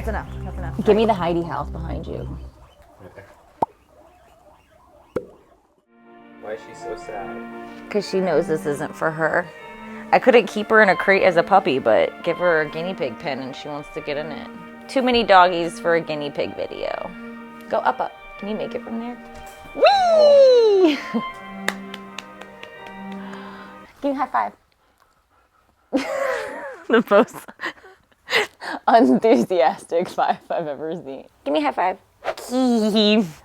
That's enough. That's enough. Give me the Heidi house behind you. Okay. Why is she so sad? Because she knows this isn't for her. I couldn't keep her in a crate as a puppy, but give her a guinea pig pen and she wants to get in it. Too many doggies for a guinea pig video. Go up, up. Can you make it from there? Whee! Give me a high five. The most unenthusiastic five I've ever seen. Give me a high five.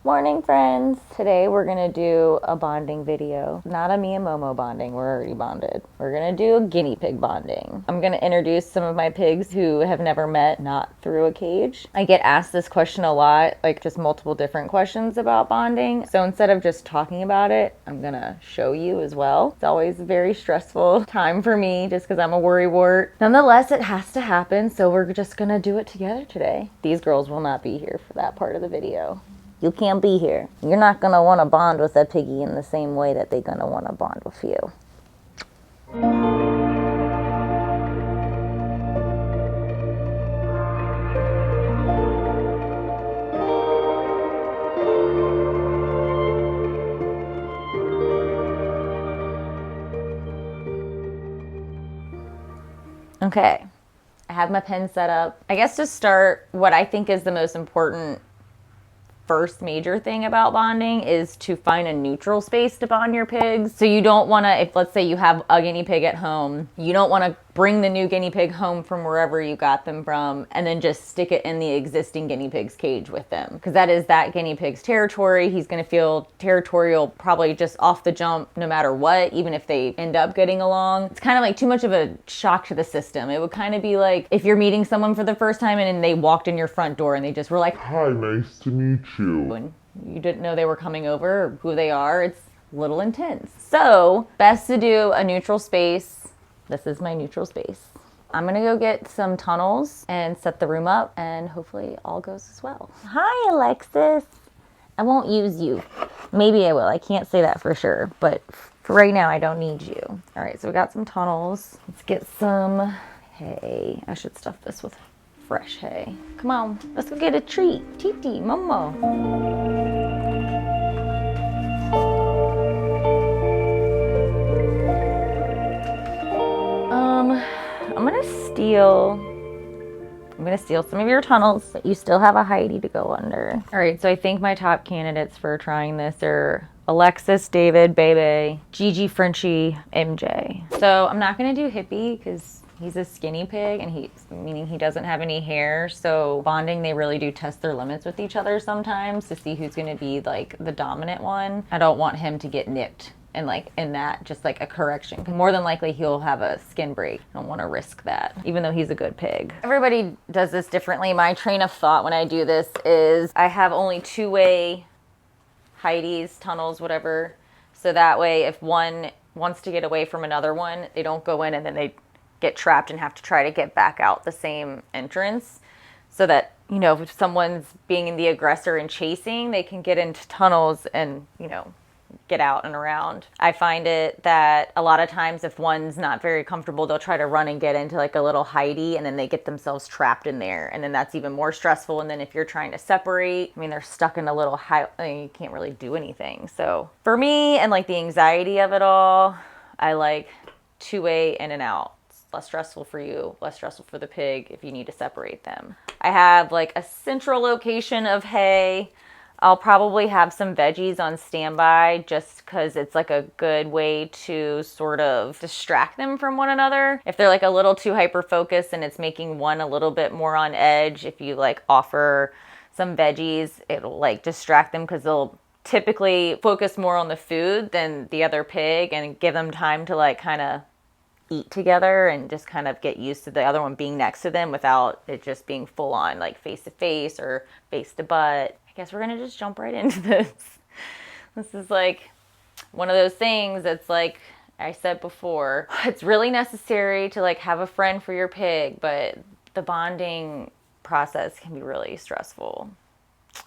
Morning, friends. Today we're gonna do a bonding video. Not a me and Momo bonding, we're already bonded. We're gonna do a guinea pig bonding. I'm gonna introduce some of my pigs who have never met, not through a cage. I get asked this question a lot, like just multiple different questions about bonding. So instead of just talking about it, I'm gonna show you as well. It's always a very stressful time for me just because I'm a worrywart. Nonetheless, it has to happen, so we're just gonna do it together today. These girls will not be here for that part of the video. You can't be here. You're not gonna wanna bond with a piggy in the same way that they're gonna wanna bond with you. Okay, I have my pen set up. I guess to start, what I think is the most important first major thing about bonding is to find a neutral space to bond your pigs. So you don't want to, if let's say you have a guinea pig at home, you don't want to bring the new guinea pig home from wherever you got them from and then just stick it in the existing guinea pig's cage with them, because that is that guinea pig's territory. He's going to feel territorial probably just off the jump no matter what, even if they end up getting along. It's kind of like too much of a shock to the system. It would kind of be like if you're meeting someone for the first time and they walked in your front door and they just were like, "Hi, nice to meet you." and you didn't know they were coming over or who they are. It's a little intense. So best to do a neutral space. This is my neutral space. I'm gonna go get some tunnels and set the room up, and hopefully all goes as well. Hi, Alexis. I won't use you. Maybe I will. I can't say that for sure, but for right now I don't need you. All right, so we got some tunnels. Let's get some hay. I should stuff this with fresh hay. Come on, let's go get a treat. Titi, Momo. I'm gonna steal some of your tunnels, but you still have a Heidi to go under. All right, so I think my top candidates for trying this are Alexis, David, Bebe, Gigi, Frenchie, MJ. So I'm not gonna do Hippie because he's a skinny pig and meaning he doesn't have any hair. So bonding, they really do test their limits with each other sometimes to see who's gonna be like the dominant one. I don't want him to get nipped and like in that, just like a correction. More than likely he'll have a skin break. I don't want to risk that, even though he's a good pig. Everybody does this differently. My train of thought when I do this is I have only two-way Heidi's, tunnels, whatever. So that way if one wants to get away from another one, they don't go in and then they get trapped and have to try to get back out the same entrance. So that, you know, if someone's being the aggressor and chasing, they can get into tunnels and, you know, get out and around. I find it that a lot of times if one's not very comfortable, they'll try to run and get into like a little Heidi and then they get themselves trapped in there. And then that's even more stressful. And then if you're trying to separate, I mean, they're stuck in a little you can't really do anything. So for me and like the anxiety of it all, I like two-way in and out. It's less stressful for you, less stressful for the pig if you need to separate them. I have like a central location of hay. I'll probably have some veggies on standby just because it's like a good way to sort of distract them from one another. If they're like a little too hyper-focused and it's making one a little bit more on edge, if you like offer some veggies, it'll like distract them because they'll typically focus more on the food than the other pig and give them time to like kind of eat together and just kind of get used to the other one being next to them without it just being full on like face to face or face to butt. I guess we're gonna just jump right into this. This is like one of those things that's like I said before, it's really necessary to like have a friend for your pig, but the bonding process can be really stressful.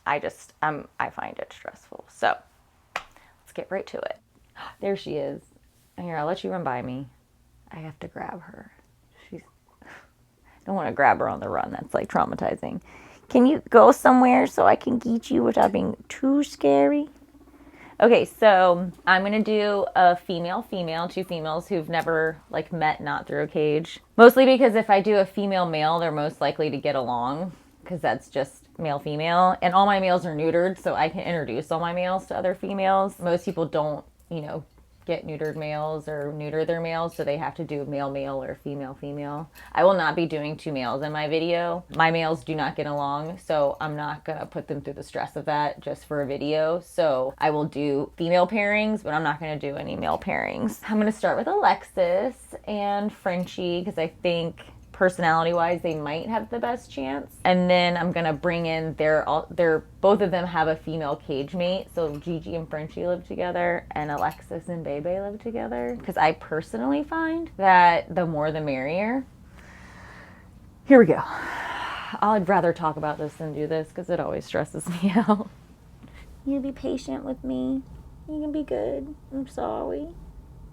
I find it stressful. So let's get right to it. There she is. Here, I'll let you run by me. I have to grab her. don't want to grab her on the run. That's like traumatizing. Can you go somewhere so I can get you without being too scary? Okay, so I'm gonna do a female, two females who've never like met not through a cage. Mostly because if I do a female male, they're most likely to get along because that's just male female. And all my males are neutered, so I can introduce all my males to other females. Most people don't, you know, get neutered males or neuter their males, so they have to do male male or female female. I will not be doing 2 males in my video. My males do not get along, so I'm not gonna put them through the stress of that just for a video. So I will do female pairings, but I'm not gonna do any male pairings. I'm gonna start with Alexis and Frenchie because I think personality wise they might have the best chance, and then I'm gonna bring in both of them have a female cage mate, so Gigi and Frenchie live together and Alexis and Bebe live together because I personally find that the more the merrier. Here we go. I'd rather talk about this than do this because it always stresses me out. You be patient with me. You can be good. I'm sorry.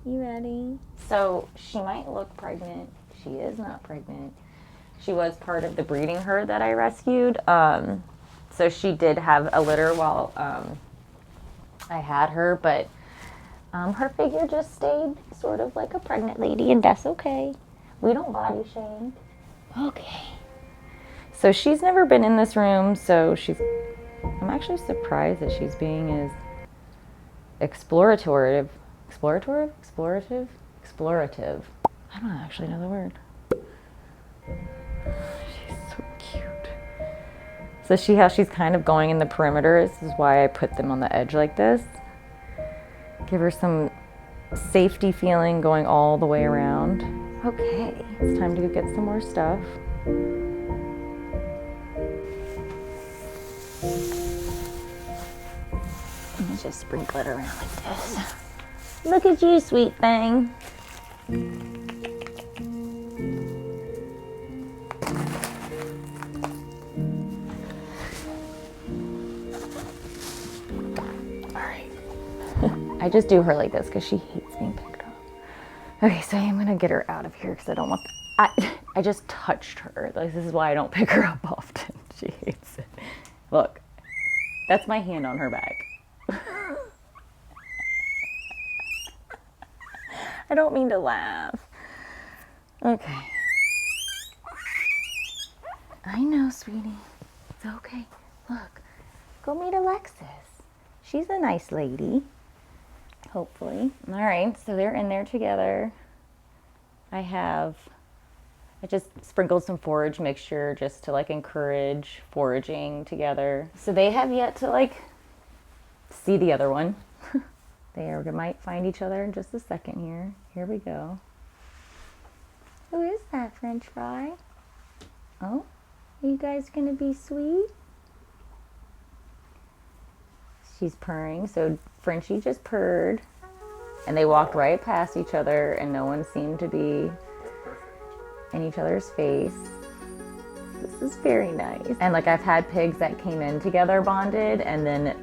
You ready? So she might look pregnant. She is not pregnant. She was part of the breeding herd that I rescued. So she did have a litter while I had her, but her figure just stayed sort of like a pregnant lady, and that's okay. We don't body shame. Okay. So she's never been in this room, so I'm actually surprised that she's being as explorative. I don't actually know the word. She's so cute. So see how she's kind of going in the perimeter? This is why I put them on the edge like this. Give her some safety feeling going all the way around. Okay, it's time to go get some more stuff. Let me just sprinkle it around like this. Look at you, sweet thing. I just do her like this because she hates being picked up. Okay, so I'm gonna get her out of here because I don't want. I just touched her. Like, this is why I don't pick her up often. She hates it. Look, that's my hand on her back. I don't mean to laugh. Okay. I know, sweetie. It's okay. Look, go meet Alexis. She's a nice lady. Hopefully. All right, so they're in there together. I just sprinkled some forage mixture just to like encourage foraging together. So they have yet to like see the other one. Might find each other in just a second here. Here we go. Who is that, French fry? Oh, are you guys gonna be sweet? She's purring, so Frenchie just purred, and they walked right past each other, and no one seemed to be in each other's face. This is very nice. And like I've had pigs that came in together bonded and then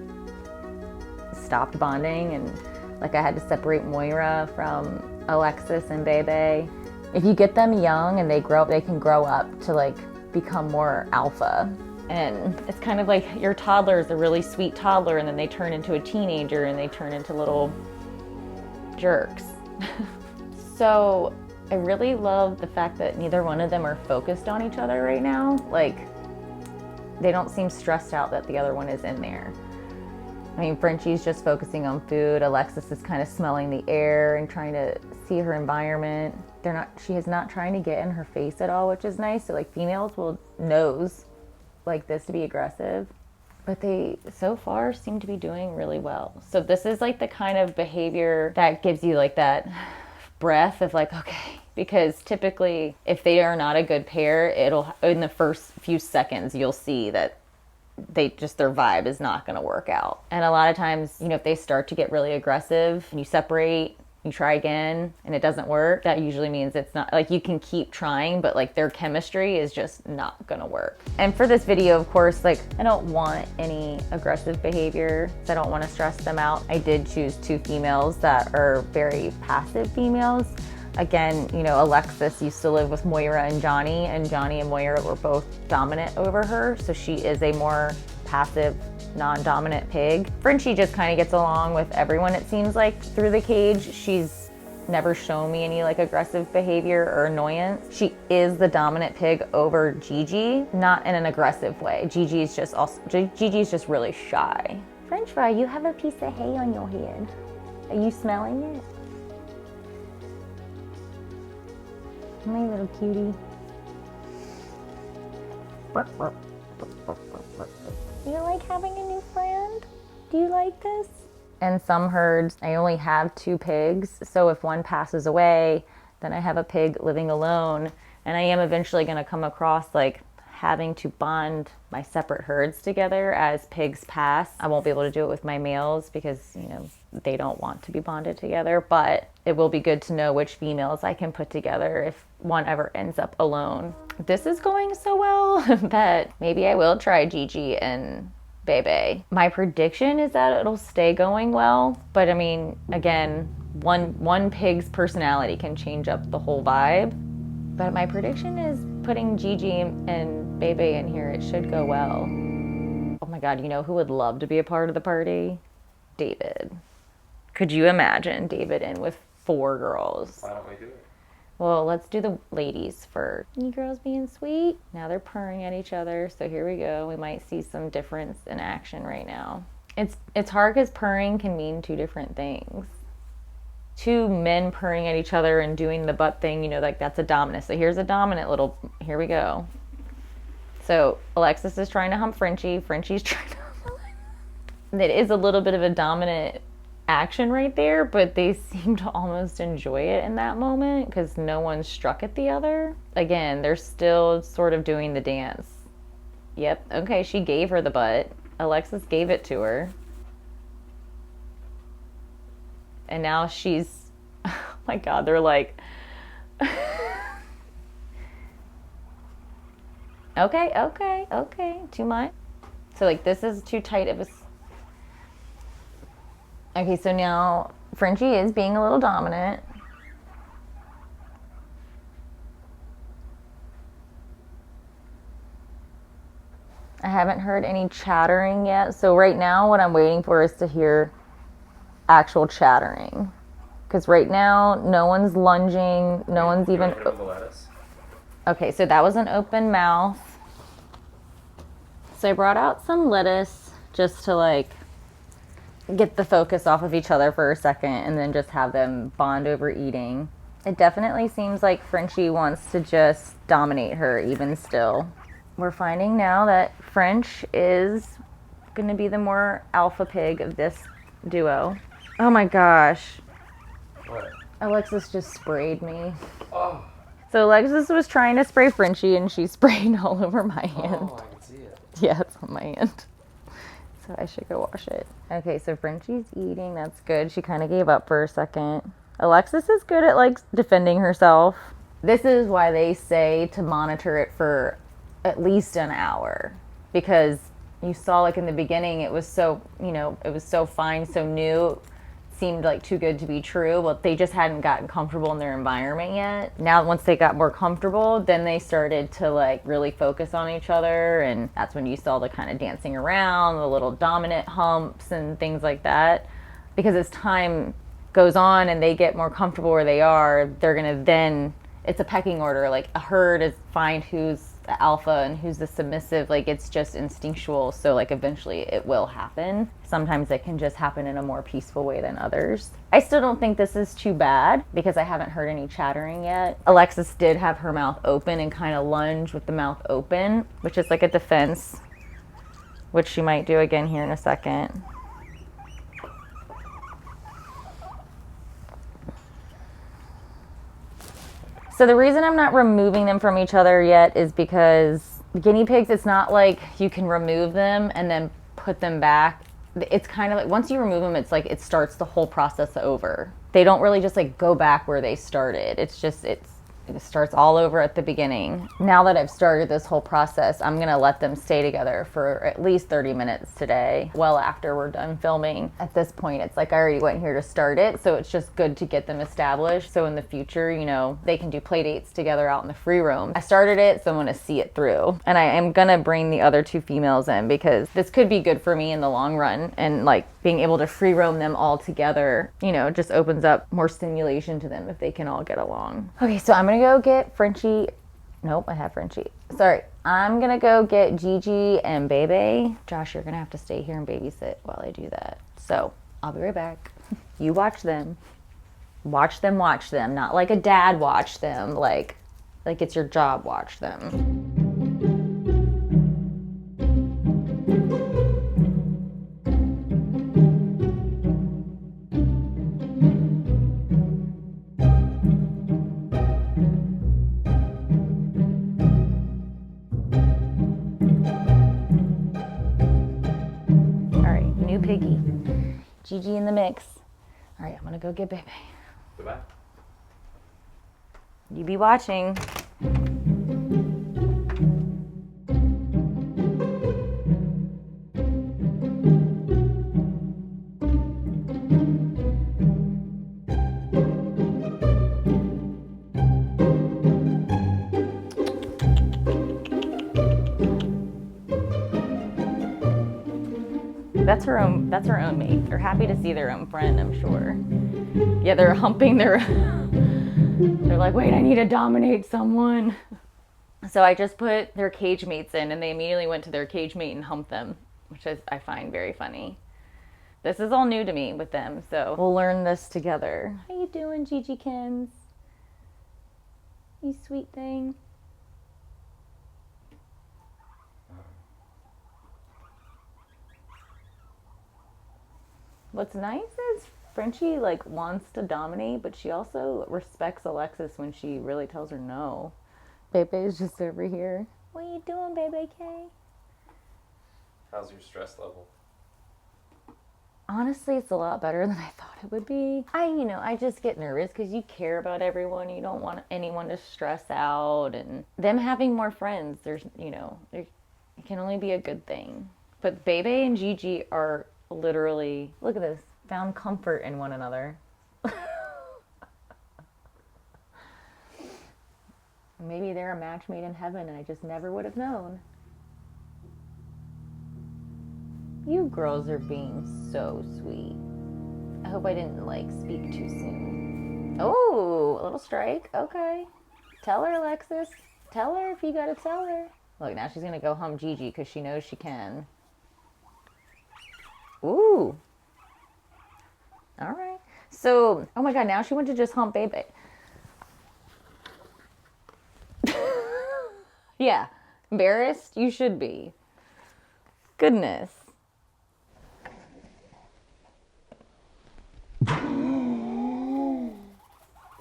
stopped bonding, and like I had to separate Moira from Alexis and Bebe. If you get them young and they grow up, they can grow up to like become more alpha. And it's kind of like your toddler is a really sweet toddler, and then they turn into a teenager and they turn into little jerks. So I really love the fact that neither one of them are focused on each other right now. Like, they don't seem stressed out that the other one is in there. I mean, Frenchie's just focusing on food. Alexis is kind of smelling the air and trying to see her environment. She is not trying to get in her face at all, which is nice. So like females will nose like this to be aggressive, but they so far seem to be doing really well. So this is like the kind of behavior that gives you like that breath of like, okay, because typically if they are not a good pair, it'll in the first few seconds you'll see that their vibe is not going to work out. And a lot of times, you know, if they start to get really aggressive and you separate, you try again and it doesn't work, that usually means it's not, like, you can keep trying, but like their chemistry is just not gonna work. And for this video, of course, like I don't want any aggressive behavior, so I don't want to stress them out. I did choose 2 females that are very passive females. Again, you know, Alexis used to live with Moira and Johnny and Moira were both dominant over her. So she is a more passive, non-dominant pig. Frenchie just kind of gets along with everyone, it seems like, through the cage. She's never shown me any like aggressive behavior or annoyance. She is the dominant pig over Gigi, not in an aggressive way. Gigi's just really shy. French fry, you have a piece of hay on your head. Are you smelling it? My little cutie. Do you like having a new friend? Do you like this? In some herds, I only have 2 pigs. So if one passes away, then I have a pig living alone. And I am eventually gonna come across like having to bond my separate herds together as pigs pass. I won't be able to do it with my males because, you know, they don't want to be bonded together, but it will be good to know which females I can put together if one ever ends up alone. This is going so well that maybe I will try Gigi and Bebe. My prediction is that it'll stay going well, but I mean, again, one pig's personality can change up the whole vibe. But my prediction is putting Gigi and Bebe in here, it should go well. Oh my God, you know who would love to be a part of the party? David. Could you imagine David in with 4 girls? Why don't we do it? Well, let's do the ladies first. You girls being sweet. Now they're purring at each other, so here we go. We might see some difference in action right now. It's hard because purring can mean 2 different things. 2 men purring at each other and doing the butt thing, you know, like that's a dominant. So here's a dominant little, here we go. So Alexis is trying to hump Frenchie. Frenchie's trying to hump. It is a little bit of a dominant action right there, but they seem to almost enjoy it in that moment because no one struck at the other. Again, they're still sort of doing the dance. Yep, okay, she gave her the butt. Alexis gave it to her. And now she's, oh my God, they're like, okay, too much. So like this is too tight of a, okay, so now Frenchie is being a little dominant. I haven't heard any chattering yet. So right now what I'm waiting for is to hear actual chattering. Because right now no one's lunging, no one's even... Get rid of the lettuce. Okay, so that was an open mouth. So I brought out some lettuce just to like get the focus off of each other for a second and then just have them bond over eating. It definitely seems like Frenchie wants to just dominate her even still. We're finding now that French is going to be the more alpha pig of this duo. Oh my gosh. What? Alexis just sprayed me. Oh. So Alexis was trying to spray Frenchie and she sprayed all over my hand. Oh, I can see it. Yeah, it's on my hand. So I should go wash it. Okay, so Frenchie's eating. That's good. She kind of gave up for a second. Alexis is good at like defending herself. This is why they say to monitor it for at least an hour. Because you saw like in the beginning, it was so, you know, it was so fine, so new. Seemed like too good to be true. Well, they just hadn't gotten comfortable in their environment yet. Now, once they got more comfortable, then they started to like really focus on each other. And that's when you saw the kind of dancing around, the little dominant humps and things like that. Because as time goes on and they get more comfortable where they are, they're gonna then, it's a pecking order. Like a herd is find who's the alpha and who's the submissive. Like it's just instinctual. So like eventually it will happen. Sometimes it can just happen in a more peaceful way than others. I still don't think this is too bad because I haven't heard any chattering yet. Alexis did have her mouth open and kind of lunge with the mouth open, which is like a defense, which she might do again here in a second. So the reason I'm not removing them from each other yet is because guinea pigs, it's not like you can remove them and then put them back. It's kind of like once you remove them, it's like it starts the whole process over. They don't really just like go back where they started. It's just, It starts all over at the beginning. Now that I've started this whole process, I'm gonna let them stay together for at least 30 minutes today, well after we're done filming. At this point, it's like I already went here to start it, so it's just good to get them established. So in the future, you know, they can do play dates together out in the free room. I started it, so I'm gonna see it through. And I am gonna bring the other 2 females in because this could be good for me in the long run. And like being able to free roam them all together, you know, just opens up more stimulation to them if they can all get along. Okay, so I'm gonna go get Frenchie. Nope, I have Frenchie. Sorry. I'm gonna go get Gigi and Bebe. Josh, you're gonna have to stay here and babysit while I do that. So I'll be right back. You watch them. Watch them, not like a dad watch them, like it's your job, watch them. Piggy. Gigi in the mix. All right, I'm gonna go get Bebe. Goodbye. You be watching. That's her own mate. They're happy to see their own friend, I'm sure. Yeah, they're humping they're like, wait, I need to dominate someone. So I just put their cage mates in and they immediately went to their cage mate and humped them, which I find very funny. This is all new to me with them, so we'll learn this together. How you doing, Gigi Kins? You sweet thing. What's nice is Frenchie like wants to dominate, but she also respects Alexis when she really tells her no. Bebe's just over here. What are you doing, Bebe K? How's your stress level? Honestly, it's a lot better than I thought it would be. I just get nervous because you care about everyone. You don't want anyone to stress out, and them having more friends, it can only be a good thing. But Bebe and Gigi are literally, look at this, found comfort in one another. Maybe they're a match made in heaven and I just never would have known. You girls are being so sweet. I hope I didn't speak too soon. Oh, a little strike. Okay. Tell her, Alexis. Tell her if you gotta tell her. Look, now she's gonna go hump Gigi because she knows she can. Ooh. All right. So, oh my God, now she went to just hump Bebe. Yeah. Embarrassed? You should be. Goodness.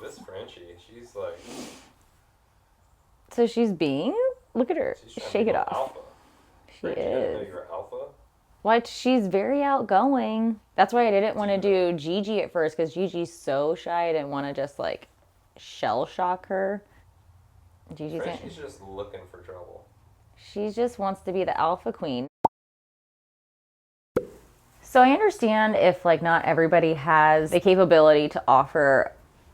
This Frenchie, she's like... So she's being? Look at her. Shake it off. Alpha. She Frenchie doesn't know is. you're alpha? What? She's very outgoing. That's why I didn't want to do Gigi at first, because Gigi's so shy. I didn't want to just shell shock her. Frenchie's just looking for trouble. She just wants to be the alpha queen. So I understand if not everybody has the capability to offer,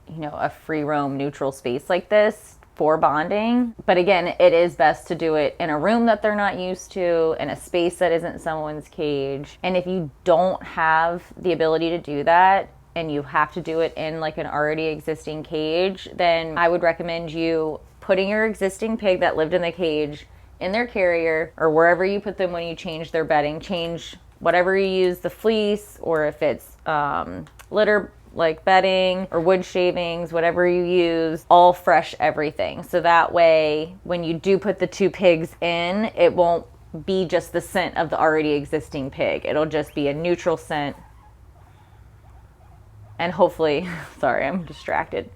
a free roam neutral space like this for bonding. But again, it is best to do it in a room that they're not used to, in a space that isn't someone's cage. And if you don't have the ability to do that, and you have to do it in an already existing cage, then I would recommend you putting your existing pig that lived in the cage in their carrier, or wherever you put them when you change their bedding. Change whatever you use, the fleece, or if it's litter bedding or wood shavings, whatever you use, all fresh everything. So that way, when you do put the 2 pigs in, it won't be just the scent of the already existing pig. It'll just be a neutral scent. And hopefully, sorry, I'm distracted.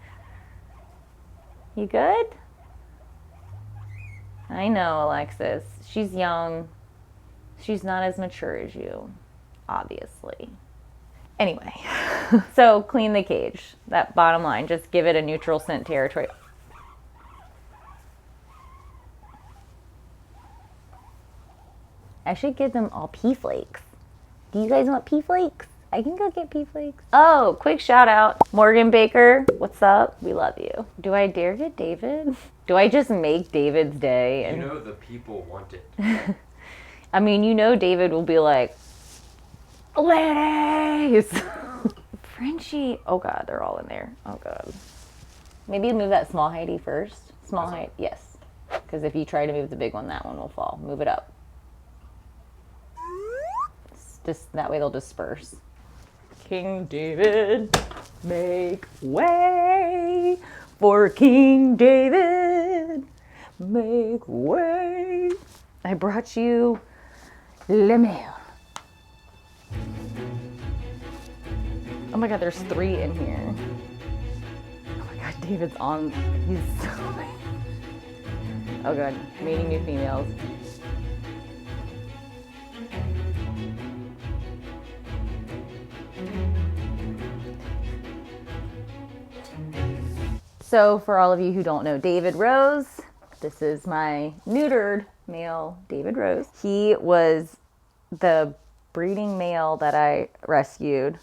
You good? I know, Alexis. She's young. She's not as mature as you, obviously. Anyway, so clean the cage. That bottom line, just give it a neutral scent territory. I should give them all pea flakes. Do you guys want pea flakes? I can go get pea flakes. Oh, quick shout out. Morgan Baker, what's up? We love you. Do I dare get David? Do I just make David's day? And You know the people want it. I mean, you know David will be like, ladies! Frenchie. Oh God, they're all in there. Oh God. Maybe move that small Heidi first. Small Heidi, yes. Because if you try to move the big one, that one will fall. Move it up. Just that way they'll disperse. King David, make way for King David, make way. I brought you le mail. Oh my God, there's 3 in here. Oh my God, David's on. He's so. Oh God, meeting new females. So for all of you who don't know David Rose, this is my neutered male, David Rose. He was the breeding male that I rescued.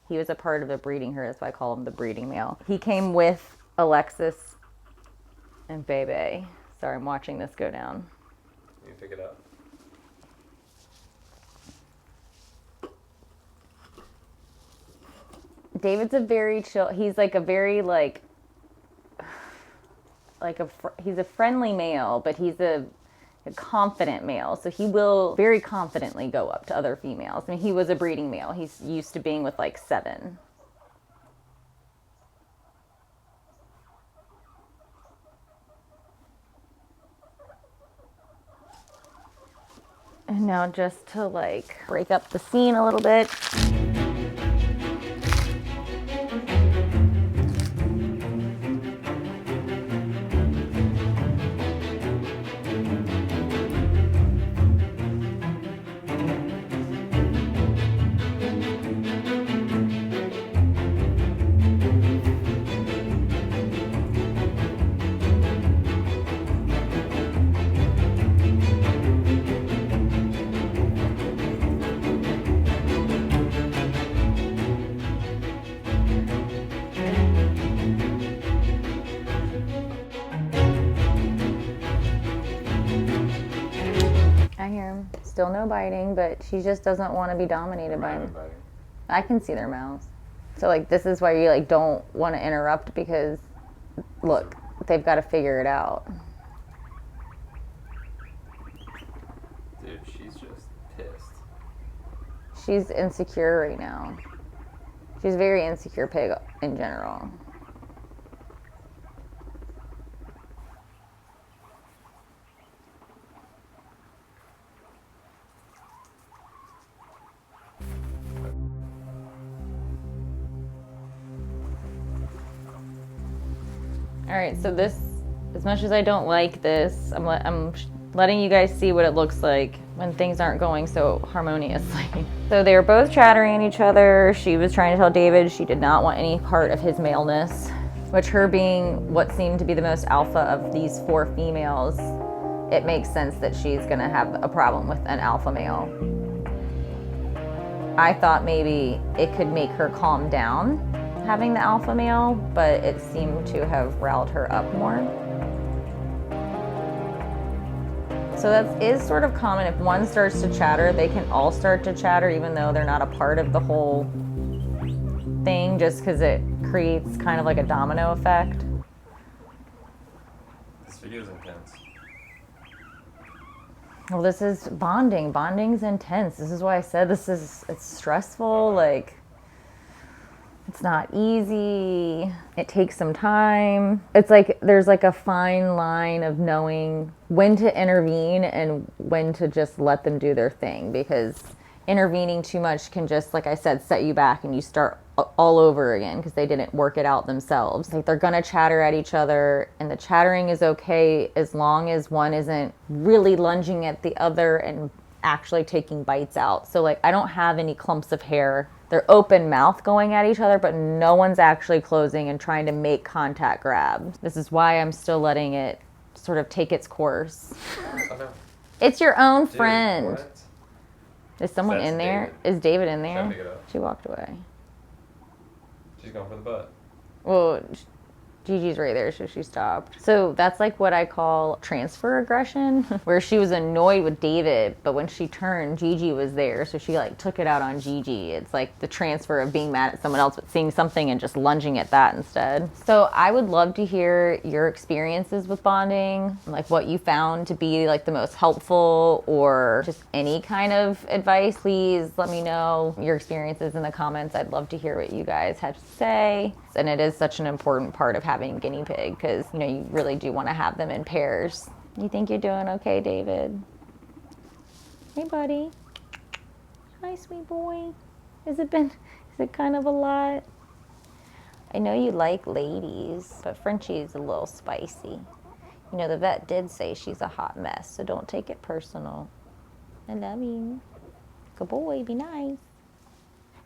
He was a part of the breeding herd, that's why I call him the breeding male. He came with Alexis and Bebe. Sorry, I'm watching this go down. You pick it up. David's a very chill, he's like a very he's a friendly male, but he's a confident male. So he will very confidently go up to other females. I mean, he was a breeding male. He's used to being with like 7. And now just to like break up the scene a little bit. I hear him. Still no biting, but she just doesn't want to be dominated by him. I can see their mouths. So like this is why you like don't want to interrupt, because look, they've got to figure it out. Dude, she's just pissed. She's insecure right now. She's a very insecure pig in general. All right, so this, as much as I don't like this, I'm letting you guys see what it looks like when things aren't going so harmoniously. So they were both chattering at each other. She was trying to tell David she did not want any part of his maleness, which, her being what seemed to be the most alpha of these 4 females, it makes sense that she's gonna have a problem with an alpha male. I thought maybe it could make her calm down having the alpha male, but it seemed to have riled her up more. So that is sort of common. If one starts to chatter, they can all start to chatter even though they're not a part of the whole thing, just because it creates kind of like a domino effect. This video's intense. Well, this is bonding. Bonding's intense. This is why I said it's stressful. Like, it's not easy. It takes some time. It's like there's like a fine line of knowing when to intervene and when to just let them do their thing, because intervening too much can just, like I said, set you back and you start all over again because they didn't work it out themselves. Like, they're gonna chatter at each other, and the chattering is okay as long as one isn't really lunging at the other and actually taking bites out. So like, I don't have any clumps of hair. They're open mouth going at each other, but no one's actually closing and trying to make contact grab. This is why I'm still letting it sort of take its course. Oh, no. It's your own Dude, friend. what? Is someone That's in there? David. Is David in Trying there? to pick it up. She walked away. She's going for the butt. Well, Gigi's right there, so she stopped. So that's like what I call transfer aggression, where she was annoyed with David, but when she turned, Gigi was there, so she like took it out on Gigi. It's like the transfer of being mad at someone else, but seeing something and just lunging at that instead. So I would love to hear your experiences with bonding, like what you found to be like the most helpful, or just any kind of advice. Please let me know your experiences in the comments. I'd love to hear what you guys had to say. And it is such an important part of having a guinea pig because, you know, you really do want to have them in pairs. You think you're doing okay, David? Hey, buddy. Hi, sweet boy. Is it kind of a lot? I know you like ladies, but Frenchie is a little spicy. You know, the vet did say she's a hot mess, so don't take it personal. I love you. Good boy, be nice.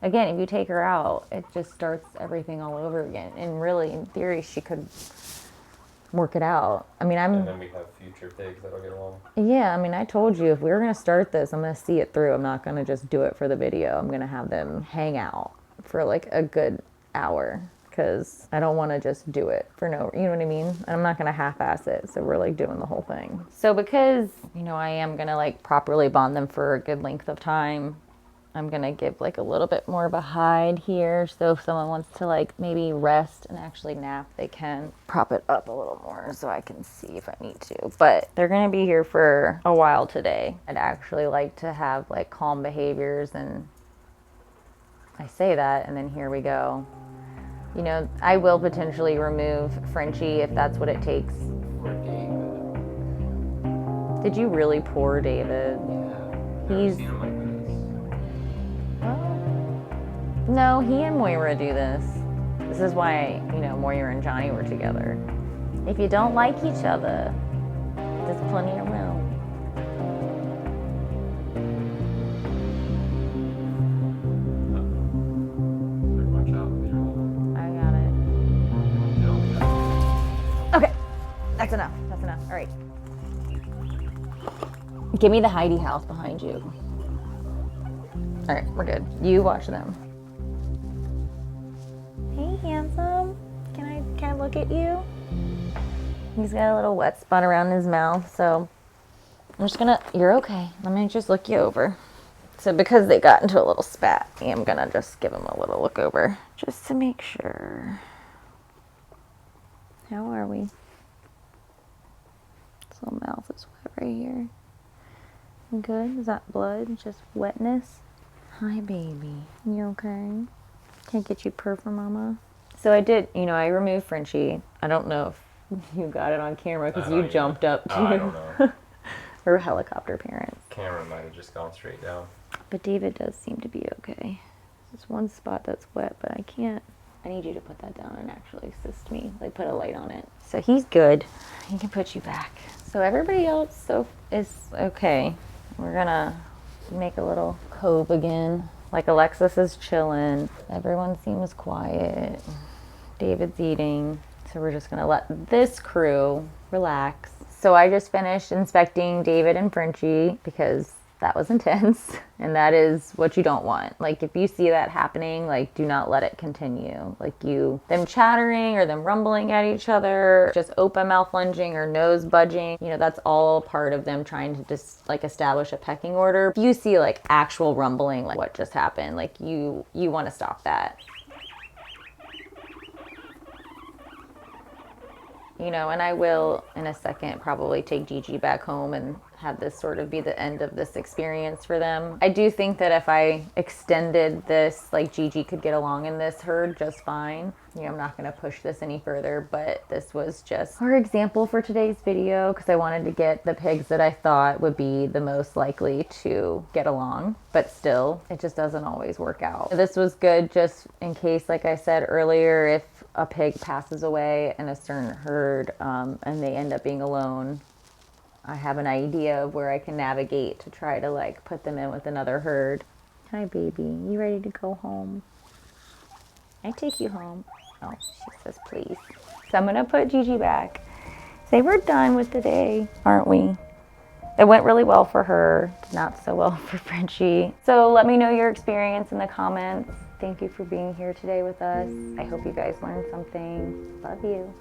Again, if you take her out, it just starts everything all over again. And really, in theory, she could work it out. I mean, And then we have future pigs that'll get along. Yeah, I mean, I told you if we were going to start this, I'm going to see it through. I'm not going to just do it for the video. I'm going to have them hang out for like a good hour because I don't want to just do it for no, you know what I mean? And I'm not going to half-ass it. So we're like doing the whole thing. So because, you know, I am going to like properly bond them for a good length of time, I'm gonna give like a little bit more of a hide here. So if someone wants to like maybe rest and actually nap, they can prop it up a little more so I can see if I need to. But they're gonna be here for a while today. I'd actually like to have like calm behaviors, and I say that and then here we go. You know, I will potentially remove Frenchie if that's what it takes. For David. Did you really pour David? Yeah. He's- Seen him like this. No, he and Moira do this. This is why, you know, Moira and Johnny were together. If you don't like each other, there's plenty of room. Watch out with your I got it. Okay, that's enough. That's enough. All right. Give me the Heidi house behind you. All right, we're good. You watch them. Hey, handsome. Can I look at you? He's got a little wet spot around his mouth, so I'm just gonna, you're okay. Let me just look you over. So because they got into a little spat, I'm gonna just give him a little look over just to make sure. How are we? His little mouth is wet right here. Good? Is that blood? Just wetness? Hi, baby. You okay? Can I get you purr for mama? So I did, you know, I removed Frenchie. I don't know if you got it on camera because you jumped up to I don't know. her helicopter parents. Camera might have just gone straight down. But David does seem to be okay. There's one spot that's wet, but I can't. I need you to put that down and actually assist me, like put a light on it. So he's good. He can put you back. So everybody else is okay. We're gonna make a little cove again. Like Alexis is chilling. Everyone seems quiet. David's eating. So we're just gonna let this crew relax. So I just finished inspecting David and Frenchie because that was intense. And that is what you don't want. Like if you see that happening, like do not let it continue. Like them chattering or them rumbling at each other, just open mouth lunging or nose budging. You know, that's all part of them trying to just like establish a pecking order. If you see like actual rumbling, like what just happened, like you want to stop that. You know, and I will in a second probably take Gigi back home and have this sort of be the end of this experience for them. I do think that if I extended this, like Gigi could get along in this herd just fine. You know, I'm not gonna push this any further, but this was just our example for today's video because I wanted to get the pigs that I thought would be the most likely to get along, but still, it just doesn't always work out. This was good just in case, like I said earlier, if a pig passes away in a certain herd and they end up being alone, I have an idea of where I can navigate to try to like put them in with another herd. Hi, baby. You ready to go home? I take you home. Oh, she says please. So I'm gonna put Gigi back. Say we're done with the day, aren't we? It went really well for her, not so well for Frenchie. So let me know your experience in the comments. Thank you for being here today with us. I hope you guys learned something. Love you.